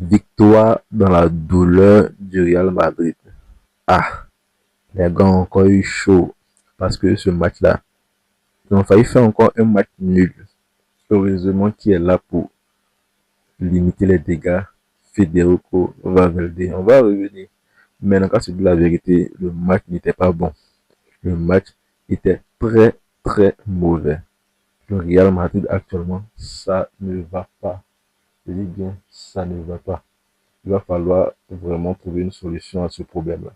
Victoire dans la douleur du Real Madrid. Ah, les gars ont encore eu chaud parce que ce match-là, ils ont failli faire encore un match nul. Heureusement qui est là pour limiter les dégâts. Federico Valverde. On va revenir. Mais en cas de la vérité, le match n'était pas bon. Le match était très très mauvais. Le Real Madrid actuellement, ça ne va pas. Je dis bien, ça ne va pas. Il va falloir vraiment trouver une solution à ce problème-là.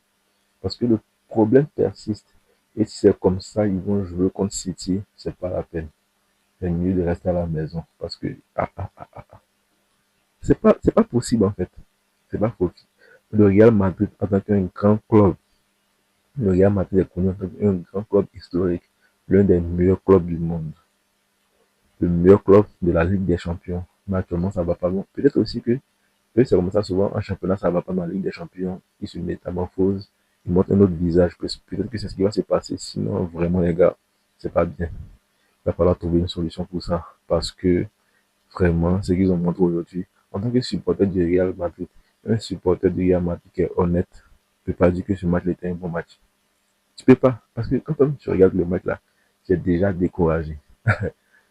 Parce que le problème persiste. Et si c'est comme ça, ils vont jouer contre City, c'est pas la peine. C'est mieux de rester à la maison. Parce que c'est pas possible en fait. C'est pas possible. Le Real Madrid, en tant qu'un grand club, le Real Madrid est connu en tant qu'un grand club historique, l'un des meilleurs clubs du monde, le meilleur club de la Ligue des Champions. Mais actuellement, ça va pas bon. Peut-être aussi que c'est comme ça souvent en championnat, ça va pas dans la Ligue des Champions. Ils se métamorphosent, ils montrent un autre visage. Peut-être que c'est ce qui va se passer. Sinon, vraiment, les gars, c'est pas bien. Il va falloir trouver une solution pour ça. Parce que vraiment, ce qu'ils ont montré aujourd'hui, en tant que supporter du Real Madrid, un supporter du Real Madrid qui est honnête, ne peut pas dire que ce match était un bon match. Tu peux pas. Parce que quand tu regardes le match là, tu es déjà découragé.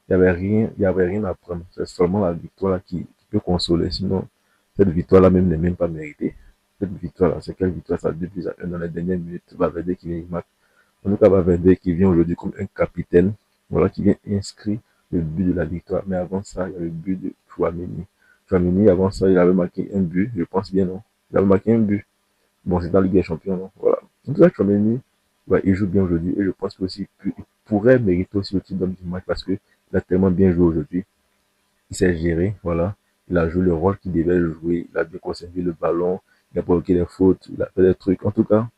Il y avait rien à prendre. C'est seulement la victoire qui peut consoler. Sinon, cette victoire-là même n'est même pas méritée. Cette victoire-là, c'est quelle victoire? Ça 2 buts à 1 dans les dernières minutes. Valverde qui vient y marque. En tout cas, Valverde qui vient aujourd'hui comme un capitaine. Voilà, qui vient inscrire le but de la victoire. Mais avant ça, il y a le but de Chouameni. Chouameni, avant ça, il avait marqué un but. Je pense bien, non? Il avait marqué un but. Bon, c'est dans la Ligue des Champions, non? Voilà. En tout cas, Chouameni, ouais, il joue bien aujourd'hui. Et je pense qu'il pourrait mériter aussi le titre d'homme du match parce qu'il a tellement bien joué aujourd'hui. Il s'est géré, voilà. Il a joué le rôle qu'il devait jouer. Il a bien conservé le ballon. Il a provoqué des fautes. Il a fait des trucs. En tout cas,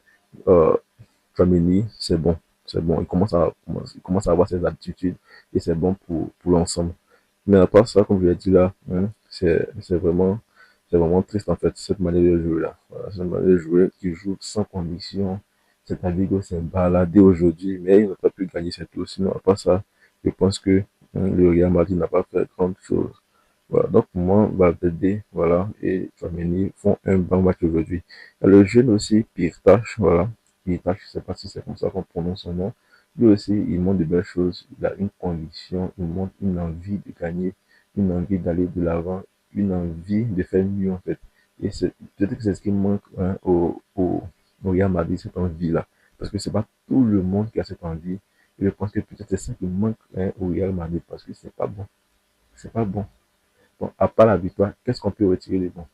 euh, Flamini, c'est bon. C'est bon. Il commence à avoir ses aptitudes et c'est bon pour l'ensemble. Mais à part ça, comme je l'ai dit là, hein, c'est vraiment triste en fait, cette manière de jouer là. Voilà, cette manière de jouer qui joue sans conviction. Cet Amigo s'est baladé aujourd'hui, mais il n'a pas pu gagner cette tour. Sinon, à part ça, je pense que le Real Madrid n'a pas fait grande chose. Voilà, donc pour moi, Valverde, voilà, et Tchouaméni font un bon match aujourd'hui. Il y a le jeune aussi, Pirtache, voilà. Pirtache, je ne sais pas si c'est comme ça qu'on prononce son nom. Lui aussi, il montre de belles choses. Il a une conviction, il montre une envie de gagner, une envie d'aller de l'avant, une envie de faire mieux en fait. Et peut-être que c'est ce qui manque hein, au Real Madrid, cette envie-là. Parce que c'est pas tout le monde qui a cette envie. Et je pense que peut-être c'est ça qui manque hein, au Real Madrid parce que c'est pas bon. C'est pas bon. Bon, à part la victoire, qu'est-ce qu'on peut retirer de bon?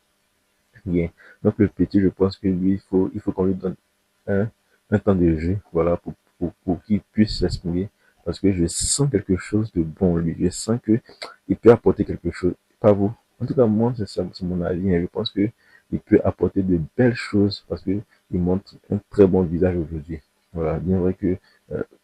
Rien. Donc le petit, je pense que lui, il faut qu'on lui donne un, un temps de jeu, voilà, pour qu'il puisse s'exprimer. Parce que je sens quelque chose de bon en lui. Je sens que il peut apporter quelque chose. Pas vous. En tout cas, moi, c'est mon avis. Hein. Je pense que il peut apporter de belles choses parce que il montre un très bon visage aujourd'hui. Voilà, bien vrai que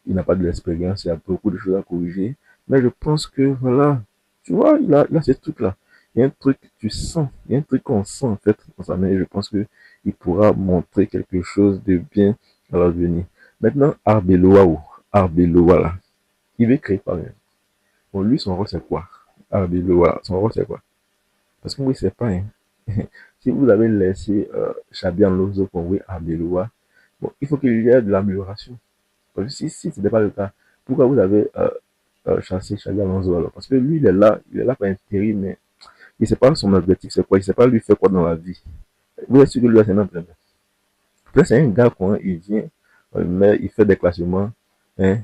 il n'a pas de l'expérience, il y a beaucoup de choses à corriger. Mais je pense que voilà, tu vois, il a ce truc-là. Il y a un truc, tu sens, il y a un truc qu'on sent en fait dans sa main. Et je pense que il pourra montrer quelque chose de bien à l'avenir. Maintenant, Arbeloa ou Arbeloa là, il veut créer par exemple. Bon, lui, son rôle c'est quoi? Arbeloa, son rôle c'est quoi? Parce que oui, c'est pas, hein. Si vous avez laissé Xabi Alonso pour jouer Arbeloa, bon, il faut qu'il y ait de l'amélioration. Parce que si ce n'est pas le cas, pourquoi vous avez chassé Xabi Alonso alors? Parce que lui, il est là par intérim, mais il ne sait pas son objectif, c'est quoi, il ne sait pas lui faire quoi dans la vie. Vous êtes sûr que lui, c'est un entraîneur. Après, c'est un gars, quand il vient, mais il fait des classements, hein,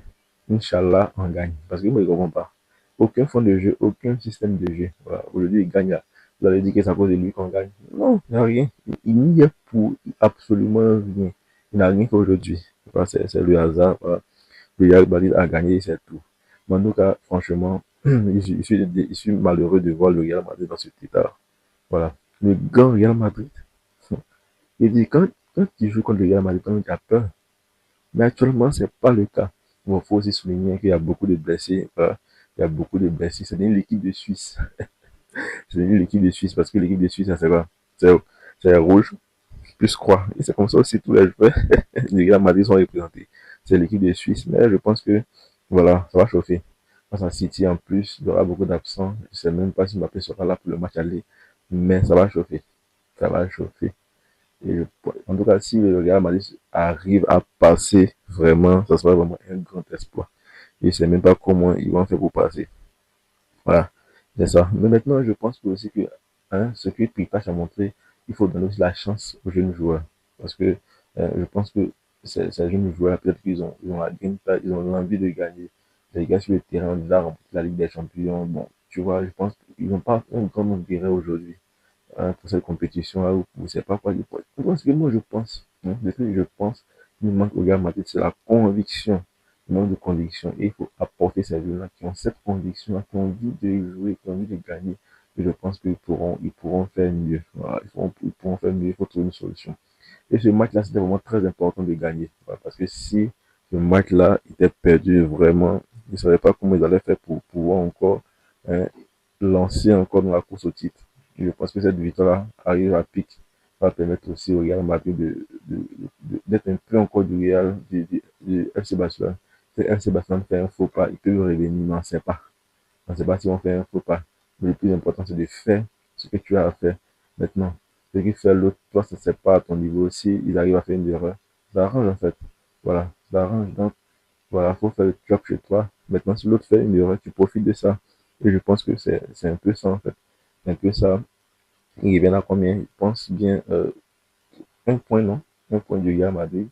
Inch'Allah, on gagne. Parce que moi, je ne comprends pas. Aucun fond de jeu, aucun système de jeu. Voilà. Aujourd'hui, il gagne là. Vous allez dire que c'est à cause de lui qu'on gagne. Non, il n'y a rien. Il n'y est pour absolument rien. Il n'a rien qu'aujourd'hui. Voilà, c'est le hasard. Voilà. Le Real Madrid a gagné, c'est tout. Mais en tout cas, franchement, je suis malheureux de voir le Real Madrid dans cet état. Voilà. Le grand Real Madrid. Il dit, quand tu joues contre le Real Madrid, tu as peur. Mais actuellement, ce n'est pas le cas. Il faut aussi souligner qu'il y a beaucoup de blessés. Voilà. Il y a beaucoup de blessés. C'est l'équipe de Suisse. C'est l'équipe de Suisse parce que l'équipe de Suisse, c'est quoi? C'est rouge plus croix. Et c'est comme ça aussi tous les joueurs du Real Madrid sont représentés. C'est l'équipe de Suisse. Mais je pense que voilà, ça va chauffer. Face à City en plus, il y aura beaucoup d'absents. Je ne sais même pas si Mbappé sera là pour le match aller. Mais ça va chauffer. ça va chauffer. Et en tout cas, si le Real Madrid arrive à passer, vraiment, ça sera vraiment un grand espoir. Je ne sais même pas comment ils vont faire pour passer. Voilà, c'est ça. Mais maintenant, je pense que aussi que ce que Pikachu a montré, il faut donner aussi la chance aux jeunes joueurs. Parce que je pense que ces jeunes joueurs, peut-être ils ont la grinta, ils ont l'envie de gagner. Les gars sur le terrain ont déjà remporté la Ligue des Champions. Bon, tu vois, je pense qu'ils n'ont pas un grand intérêt aujourd'hui pour cette compétition-là, ou je ne sais pas quoi. Parce que moi, je pense, hein, le fait que je pense, il manque au Real Madrid, c'est la conviction, le manque de conviction. Et il faut apporter ces jeunes-là qui ont cette conviction-là, qui ont envie de jouer, qui ont envie de gagner. Et je pense ils pourront faire mieux. Voilà, ils pourront faire mieux, il faut trouver une solution. Et ce match-là, c'était vraiment très important de gagner. Voilà, parce que si ce match-là était perdu, vraiment, ils ne savaient pas comment ils allaient faire pour pouvoir encore hein, lancer encore dans la course au titre. Et je pense que cette victoire-là arrive à pic, va permettre aussi au Real Madrid d'être un peu encore du Real, du FC Barcelone. Si FC Barcelone fait un faux pas, il peut revenir, mais on ne sait pas. On ne sait pas si on fait un faux pas. Mais le plus important, c'est de faire ce que tu as à faire maintenant. Ce qui fait l'autre, toi, ce n'est pas à ton niveau. Si ils arrivent à faire une erreur, ça arrange en fait. Voilà, ça arrange. Donc, voilà, il faut faire le job chez toi. Maintenant, si l'autre fait une erreur, tu profites de ça. Et je pense que c'est un peu ça en fait. C'est un peu ça. Il revient à combien? Je pense bien un point, non? Un point du Real Madrid,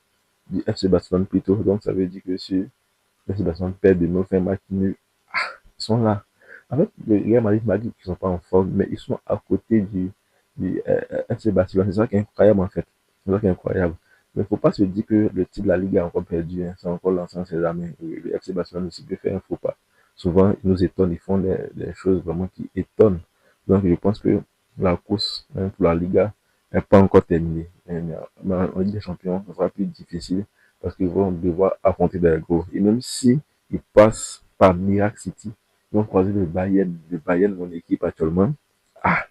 du FC Barcelone plutôt. Donc, ça veut dire que si le FC Barcelone perd demain, fait un match nul, ils sont là. En fait, le Real Madrid m'a dit qu'ils ne sont pas en forme, mais ils sont à côté du FC Barcelone. C'est ça qui est incroyable en fait. C'est ça qui est incroyable. Mais il ne faut pas se dire que le titre de la Ligue est encore perdu. Hein. C'est encore lancé, on ne sait jamais. Le FC Barcelone aussi peut faire un faux pas. Souvent, ils nous étonnent, ils font des choses vraiment qui étonnent. Donc, je pense que la course hein, pour la Liga n'est pas encore terminée. Mais en Ligue des Champions, ça sera plus difficile parce qu'ils vont devoir affronter des gros. Et même si ils passent par Miracle City, ils vont croiser le Bayern. Le Bayern, mon équipe actuellement. Ah,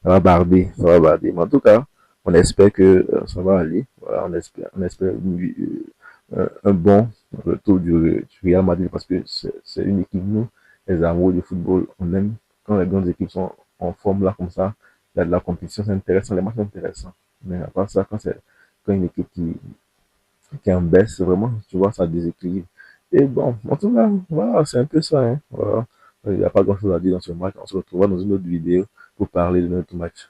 ça va barder, ça va barder. Mais en tout cas, on espère que ça va aller. Voilà, on espère un bon retour du Real Madrid parce que c'est une équipe, nous, les amoureux du football, on aime quand les grandes équipes sont en forme là comme ça. Il y a de la compétition, c'est intéressant, les matchs sont intéressants. Mais à part ça, quand une équipe qui est en baisse, vraiment, tu vois, ça déséquilibre. Et bon, en tout cas, voilà, c'est un peu ça. Hein, voilà. Il n'y a pas grand chose à dire dans ce match. On se retrouvera dans une autre vidéo pour parler de notre match.